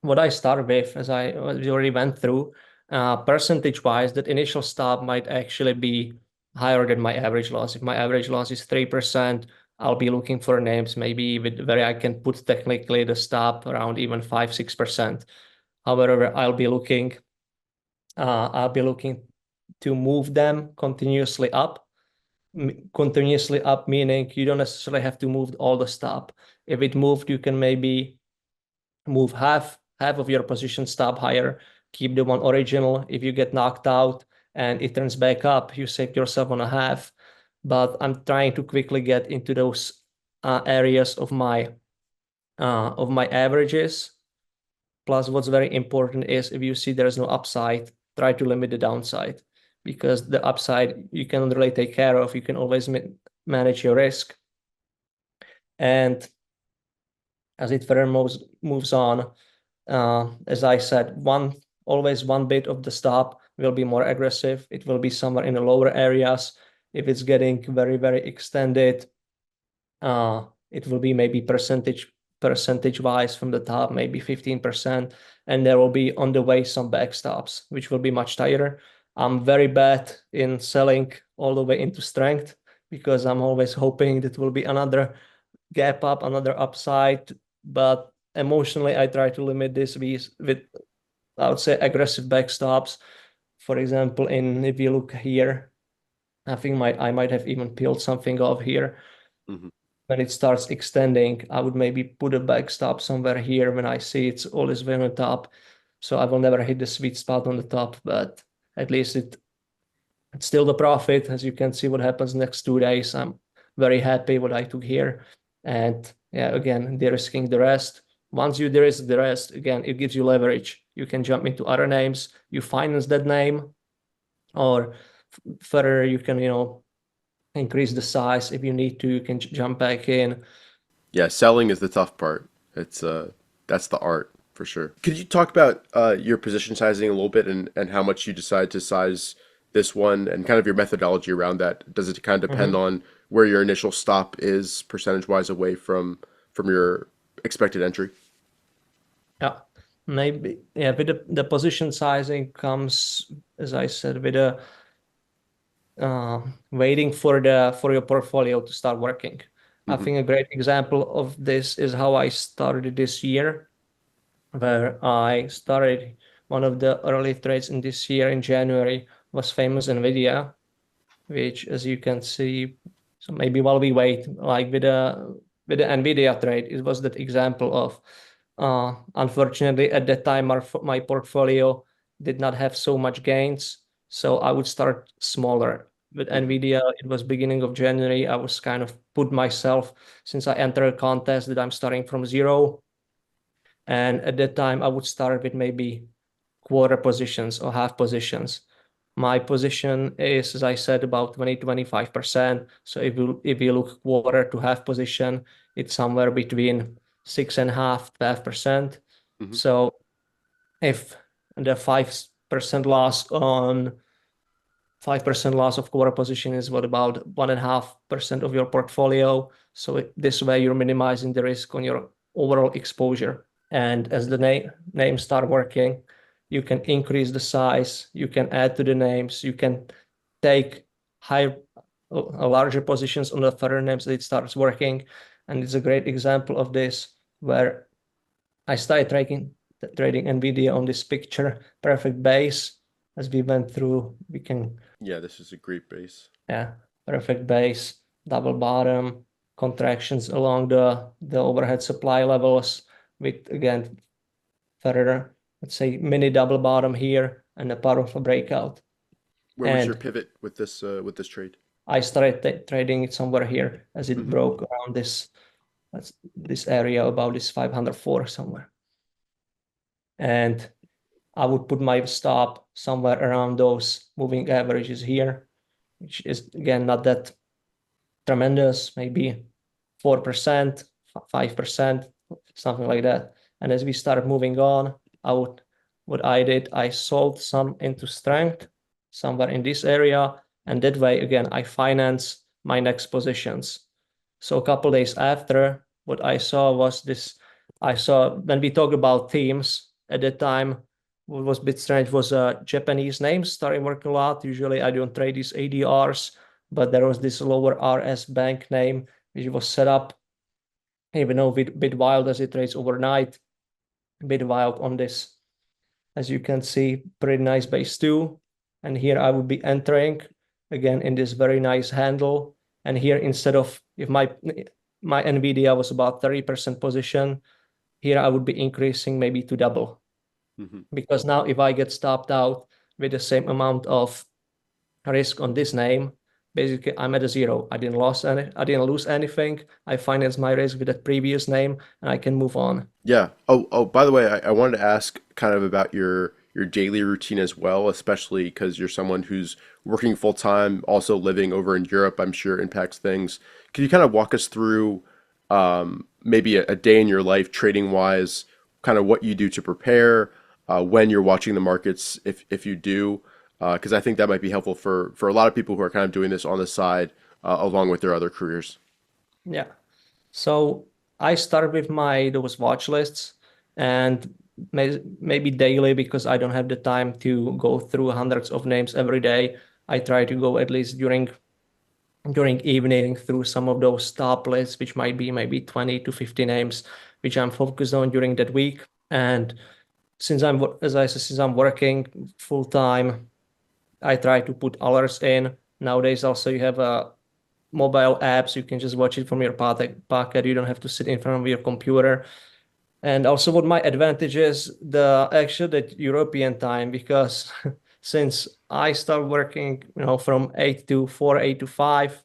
what I start with, as we already went through, percentage-wise, that initial stop might actually be higher than my average loss. If my average loss is 3%, I'll be looking for names maybe where I can put technically the stop around even 5-6%. However, I'll be looking to move them continuously up, meaning you don't necessarily have to move all the stop. If it moved, you can maybe move half of your position stop higher, keep the one original. If you get knocked out and it turns back up, you save yourself on a half. But I'm trying to quickly get into those areas of my averages. Plus, what's very important is if you see there's no upside, try to limit the downside, because the upside you can really take care of. You can always manage your risk. And as it further moves on, as I said, always one bit of the stop will be more aggressive. It will be somewhere in the lower areas. If it's getting very, very extended, it will be maybe percentage wise from the top, maybe 15%. And there will be on the way some backstops, which will be much tighter. I'm very bad in selling all the way into strength because I'm always hoping that will be another gap up, another upside. But emotionally, I try to limit this with I would say aggressive backstops. For example, if you look here, I think I might have even peeled something off here. Hmm. When it starts extending, I would maybe put a backstop somewhere here when I see it's always way on the top. So I will never hit the sweet spot on the top, but at least it's still the profit. As you can see what happens next 2 days. I'm very happy what I took here. And yeah, again, de-risking the rest. Once you de-risk the rest, again, it gives you leverage. You can jump into other names, you finance that name, or further you can, increase the size. If you need to, you can jump back in. Yeah, selling is the tough part. It's that's the art for sure. Could you talk about your position sizing a little bit and how much you decide to size this one and kind of your methodology around that? Does it kind of depend Mhm. on where your initial stop is percentage wise away from your expected entry? Yeah, maybe. Yeah, with the position sizing comes, as I said, with a waiting for your portfolio to start working. I Hmm. think a great example of this is how I started this year, where I started one of the early trades in this year in January was famous Nvidia, which as you can see, so maybe while we wait, like with the Nvidia trade, it was that example of unfortunately at that time my portfolio did not have so much gains, so I would start smaller. With Hmm. Nvidia, it was beginning of January. I was kind of put myself, since I entered a contest, that I'm starting from zero. And at that time, I would start with maybe quarter positions or half positions. My position is, as I said, about 20-25%. So if you look quarter to half position, it's somewhere between 6.5, 12%. Hmm. So if the 5% loss of quarter position is what about 1.5% of your portfolio. So this way you're minimizing the risk on your overall exposure. And as the names start working, you can increase the size, you can add to the names, you can take high, larger positions on the further names that it starts working. And it's a great example of this where I started trading NVIDIA on this picture, perfect base. As we went through, we can, Yeah, this is a great base. yeah, perfect base, double bottom, contractions along the overhead supply levels with, again, further, let's say, mini double bottom here and a powerful breakout. Where was your And pivot with this trade? I started trading it somewhere here as it Hmm. broke around this. That's this area about this 504 somewhere. And I would put my stop somewhere around those moving averages here, which is again not that tremendous, maybe 4%, 5%, something like that. And as we start moving on, what I did, I sold some into strength somewhere in this area. And that way, again, I finance my next positions. So a couple days after, what I saw was this. I saw when we talk about themes at that time, what was a bit strange was Japanese names starting working a lot. Usually I don't trade these ADRs, but there was this lower RS bank name, which was set up, even though a bit wild as it trades overnight, a bit wild on this. As you can see, pretty nice base too. And here I would be entering again in this very nice handle. And here instead of, if my NVIDIA was about 30% position, here I would be increasing maybe to double. Because now if I get stopped out with the same amount of risk on this name, basically I'm at a zero. I didn't lose anything. I financed my risk with that previous name and I can move on. Yeah. Oh, by the way, I wanted to ask kind of about your daily routine as well, especially because you're someone who's working full time, also living over in Europe, I'm sure impacts things. Could you kind of walk us through maybe a day in your life trading wise, kind of what you do to prepare, when you're watching the markets, if you do, because I think that might be helpful for a lot of people who are kind of doing this on the side, along with their other careers. Yeah. So I start with those watch lists and maybe daily because I don't have the time to go through hundreds of names every day. I try to go at least during evening through some of those top lists, which might be maybe 20 to 50 names, which I'm focused on during that week. And as I said, since I'm working full time, I try to put alerts in. Nowadays, also you have a mobile apps. You can just watch it from your pocket. You don't have to sit in front of your computer. And also what my advantage is the European time, because since I start working, from 8 to 4, 8 to 5,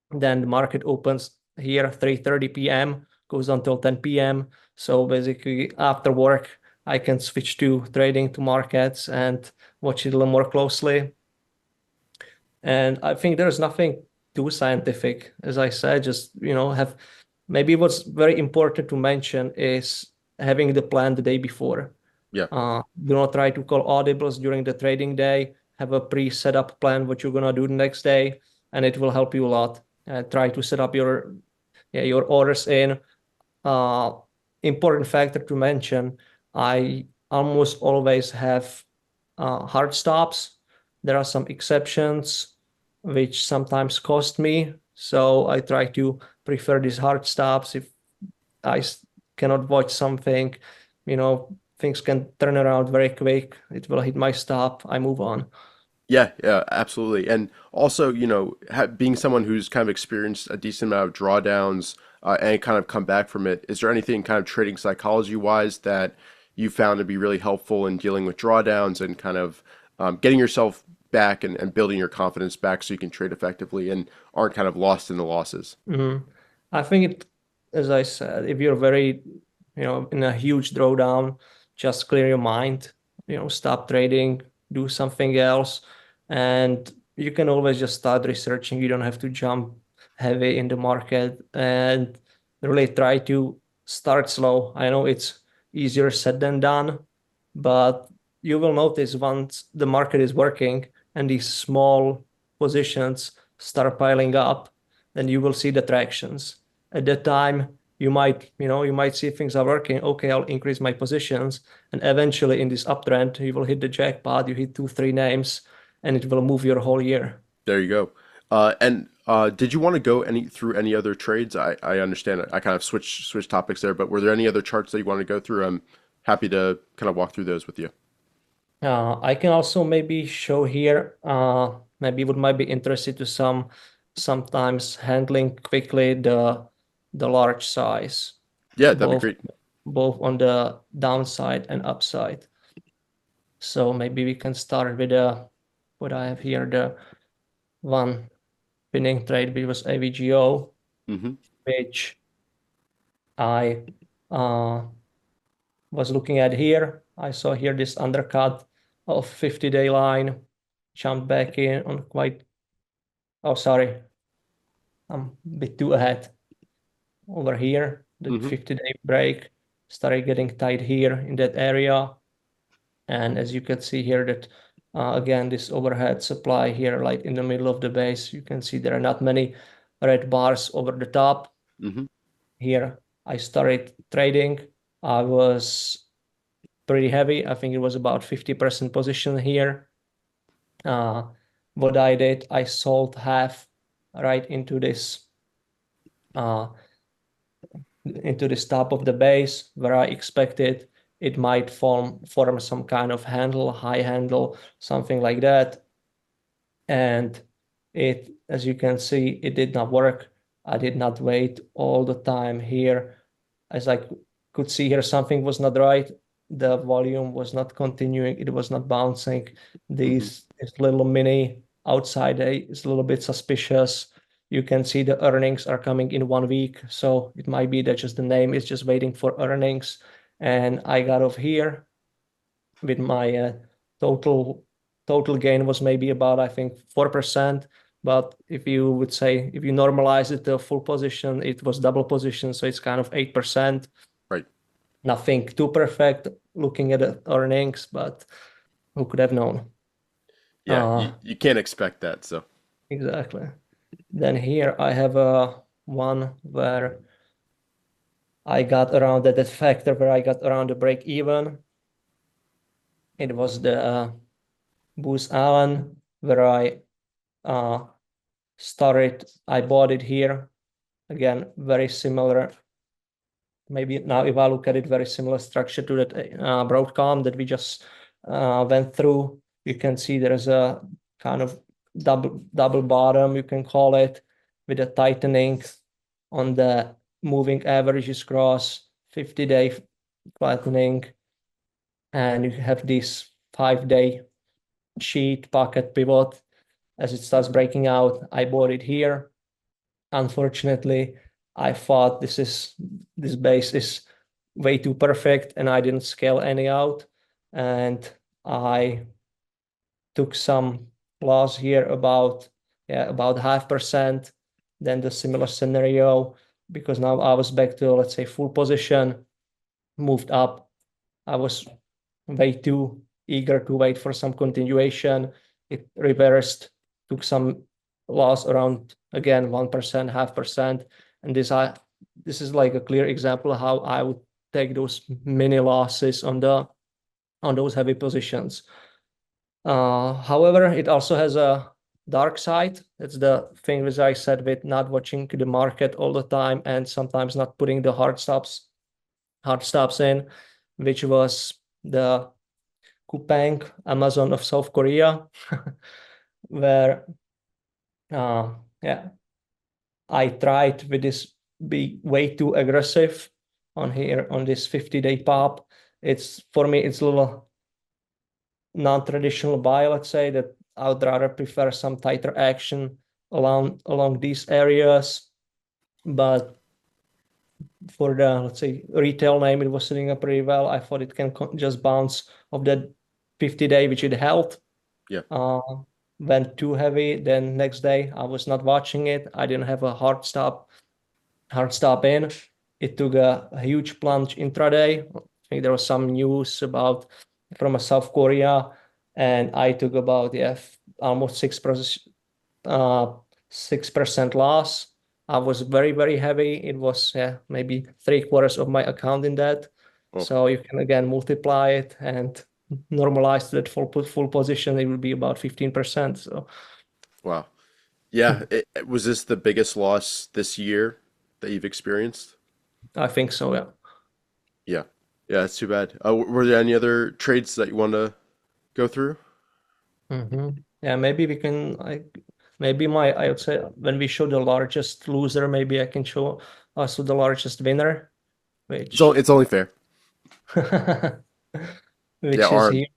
then the market opens here 3:30 p.m., goes until 10 p.m. So basically after work, I can switch to trading to markets and watch it a little more closely. And I think there's nothing too scientific, as I said, just, have maybe what's very important to mention is having the plan the day before. Yeah. Do not try to call audibles during the trading day. Have a pre-set up plan what you're gonna do the next day, and it will help you a lot. Try to set up your orders in. Uh, Important factor to mention, I almost always have hard stops. There are some exceptions which sometimes cost me. So I try to prefer these hard stops. If I cannot watch something, things can turn around very quick. It will hit my stop. I move on. Yeah, yeah, absolutely. And also, being someone who's kind of experienced a decent amount of drawdowns, and kind of come back from it, is there anything kind of trading psychology wise that you found to be really helpful in dealing with drawdowns and kind of getting yourself back and building your confidence back so you can trade effectively and aren't kind of lost in the losses? Mhm. I think as I said, if you're very, in a huge drawdown, just clear your mind, stop trading, do something else. And you can always just start researching. You don't have to jump heavy in the market and really try to start slow. I know it's easier said than done, but you will notice once the market is working and these small positions start piling up, then you will see the tractions. At that time, you might see things are working. Okay, I'll increase my positions, and eventually in this uptrend, you will hit the jackpot. You hit 2, 3 names, and it will move your whole year. There you go. And did you want to go through any other trades? I understand I kind of switch topics there, but were there any other charts that you want to go through? I'm happy to kind of walk through those with you. I can also maybe show here. Maybe what might be interested to sometimes handling quickly the large size, Yeah, that'd be both great. both on the downside and upside. So maybe we can start with what I have here, the one winning trade, which was AVGO, Hmm. which I was looking at here. I saw here this undercut of 50-day line, jumped back in on quite, oh, sorry, I'm a bit too ahead. Over here, the 50-day break started getting tight here in that area. And as you can see here that, again, this overhead supply here, like in the middle of the base, you can see there are not many red bars over the top. Here, I started trading. I was pretty heavy. I think it was about 50% position here. What I did, I sold half right into this top of the base where I expected it might form some kind of handle, high handle, something like that. And it, as you can see, it did not work. I did not wait all the time here. As I could see here, something was not right. The volume was not continuing. It was not bouncing. This little mini outside is a little bit suspicious. You can see the earnings are coming in 1 week. So it might be that just the name is just waiting for earnings. And I got off here with my total gain was maybe about, I think, 4%. But if you would say, if you normalize it to a full position, it was double position. So it's kind of 8%. Right. Nothing too perfect looking at the earnings, but who could have known? Yeah, you can't expect that. So Exactly. Then here I have one where I got around that factor where I got around the break even. It was the Booz Allen where I started. I bought it here. Again, very similar. Maybe now if I look at it, very similar structure to that Broadcom that we just went through. You can see there's a kind of double bottom, you can call it, with a tightening on the moving averages cross, 50-day flattening, and you have this 5-day sheet pocket pivot. As it starts breaking out, I bought it here. Unfortunately, I thought this base is way too perfect and I didn't scale any out, and I took some loss here about 0.5%. Then the similar scenario, because now I was back to, let's say, full position, moved up. I was way too eager to wait for some continuation. It reversed, took some loss around, again, 1%, 0.5%. And this is like a clear example of how I would take those mini losses on those heavy positions. However, it also has a dark side. It's the thing which I said with not watching the market all the time and sometimes not putting the hard stops in, which was the Kupang Amazon of South Korea, where I tried with this be way too aggressive on here on this 50-day pop. For me it's a little non-traditional buy, let's say, that I would rather prefer some tighter action along these areas. But for the, let's say, retail name, it was sitting up pretty well. I thought it can just bounce off that 50-day, which it held. yeah, Went too heavy. Then next day, I was not watching it. I didn't have a hard stop in. It took a huge plunge intraday. I think there was some news from South Korea, and I took about almost 6% loss. I was very, very heavy. It was maybe 3/4 of my account in that. Oh. So you can again multiply it and normalize that full position. It will be about 15%. So Wow. Yeah. Was this the biggest loss this year that you've experienced? I think so. Yeah. Yeah. Yeah, that's too bad. Were there any other trades that you want to go through? Yeah, maybe we can. I would say when we show the largest loser, maybe I can show also the largest winner, which It's only fair. which Yeah, is ARM. here,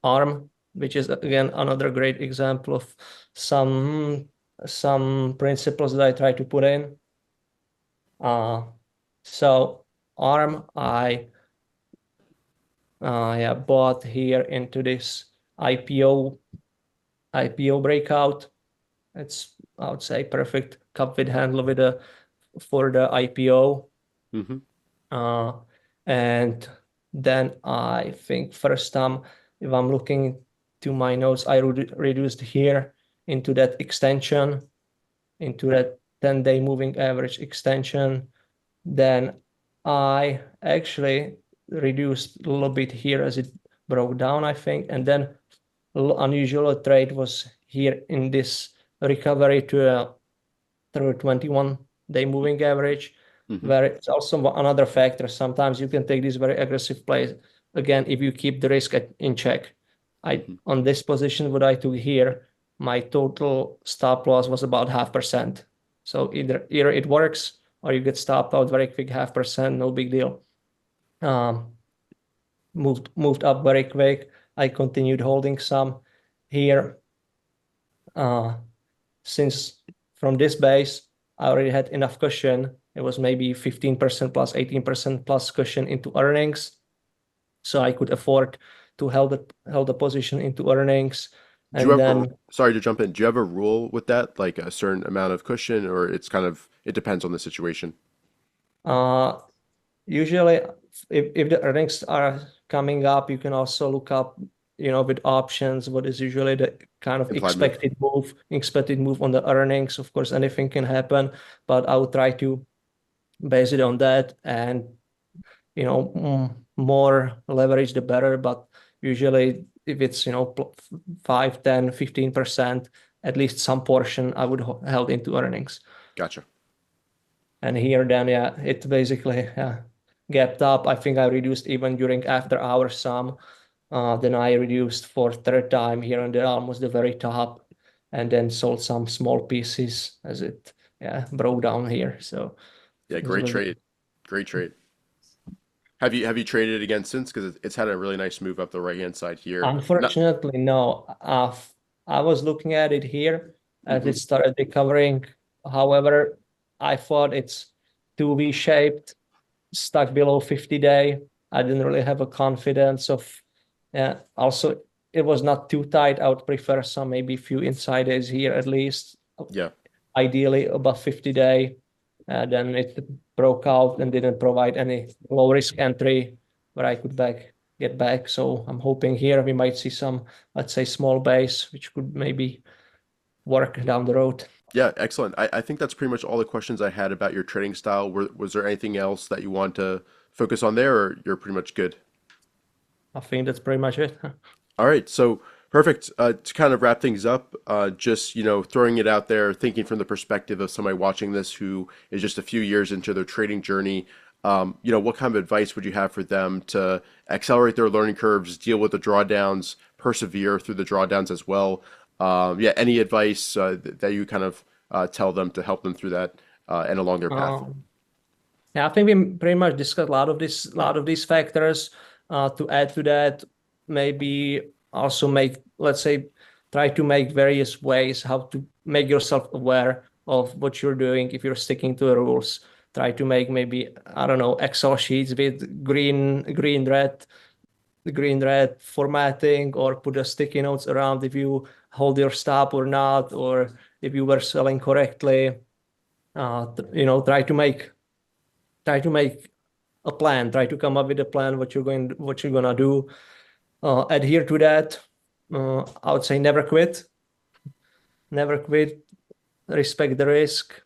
ARM, which is again another great example of some principles that I try to put in. So arm, I bought here into this IPO breakout. It's, I would say, perfect cup with handle with for the IPO. Mm-hmm. And then I think first time, if I'm looking to my notes, I reduced here into that extension, into that 10-day moving average extension. Then I actually reduced a little bit here as it broke down, I think. And then unusual trade was here in this recovery to a through 21-day moving average, Mm-hmm. where it's also another factor. Sometimes you can take these very aggressive plays. Again, if you keep the risk in check. Mm-hmm. On this position, what I took here, my total stop loss was about 0.5%. So either it works or you get stopped out very quick, 0.5%, no big deal. Moved up very quick. I continued holding some here. Since from this base, I already had enough cushion. It was maybe 15% plus 18% plus cushion into earnings. So I could afford to held the position into earnings. Do you And have a, then sorry to jump in, do you have a rule with that, like a certain amount of cushion, or it's kind of, it depends on the situation? uh, usually if the earnings are coming up, you can also look up, with options, what is usually the kind of Implied move. expected move on the earnings. Of course, anything can happen, but I would try to base it on that, and more leverage the better. But usually if it's 5, 10, 15%, at least some portion I would held into earnings. Gotcha. And here then, it basically gapped up. I think I reduced even during after hours some. Then I reduced for third time here on the almost the very top, and then sold some small pieces as it broke down here. So Yeah, this great was the trade. Great trade. Have you traded it again since? Because it's had a really nice move up the right hand side here. Not. Unfortunately, no. I was looking at it here as Mm-hmm. it started recovering. However, I thought it's too V-shaped, stuck below 50-day. I didn't really have a confidence of. Also, it was not too tight. I would prefer some maybe few inside days here at least. Yeah. Ideally above 50-day. Then it broke out and didn't provide any low risk entry where I could get back. So I'm hoping here we might see some, let's say, small base, which could maybe work down the road. Yeah, excellent. I think that's pretty much all the questions I had about your trading style. Was there anything else that you want to focus on there, or you're pretty much good? I think that's pretty much it. All right, so perfect. To kind of wrap things up, just throwing it out there, thinking from the perspective of somebody watching this who is just a few years into their trading journey. What kind of advice would you have for them to accelerate their learning curves, deal with the drawdowns, persevere through the drawdowns as well? Yeah, any advice that you kind of tell them to help them through that and along their path? Um, Yeah, I think we pretty much discussed a lot of these factors. To add to that, maybe also let's say, try to make various ways how to make yourself aware of what you're doing if you're sticking to the rules. Try to make maybe, I don't know, Excel sheets with green, red formatting, or put a sticky notes around if you hold your stop or not, or if you were selling correctly. Try to make a plan. Try to come up with a plan what you're gonna do. Adhere to that. I would say never quit. Never quit. Respect the risk.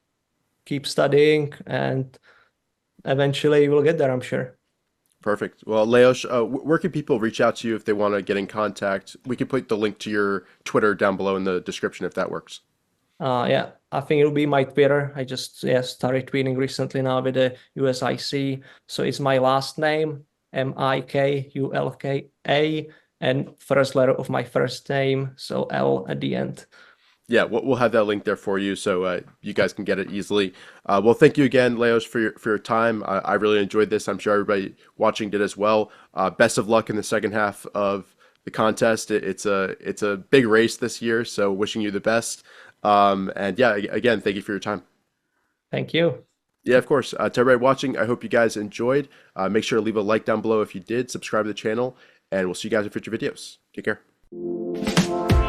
Keep studying, and eventually you will get there, I'm sure. Perfect. Well, Leos, where can people reach out to you if they want to get in contact? We can put the link to your Twitter down below in the description if that works. Yeah, I think it'll be my Twitter. I just started tweeting recently now with the USIC. So it's my last name, Mikulka, and first letter of my first name, so L at the end. Yeah, we'll have that link there for you so you guys can get it easily. Well, thank you again, Leos, for your time. I really enjoyed this. I'm sure everybody watching did as well. Best of luck in the second half of the contest. It's a big race this year, so wishing you the best. And yeah, again, thank you for your time. Thank you. Yeah, of course. To everybody watching, I hope you guys enjoyed. Make sure to leave a like down below if you did, subscribe to the channel, and we'll see you guys in future videos. Take care.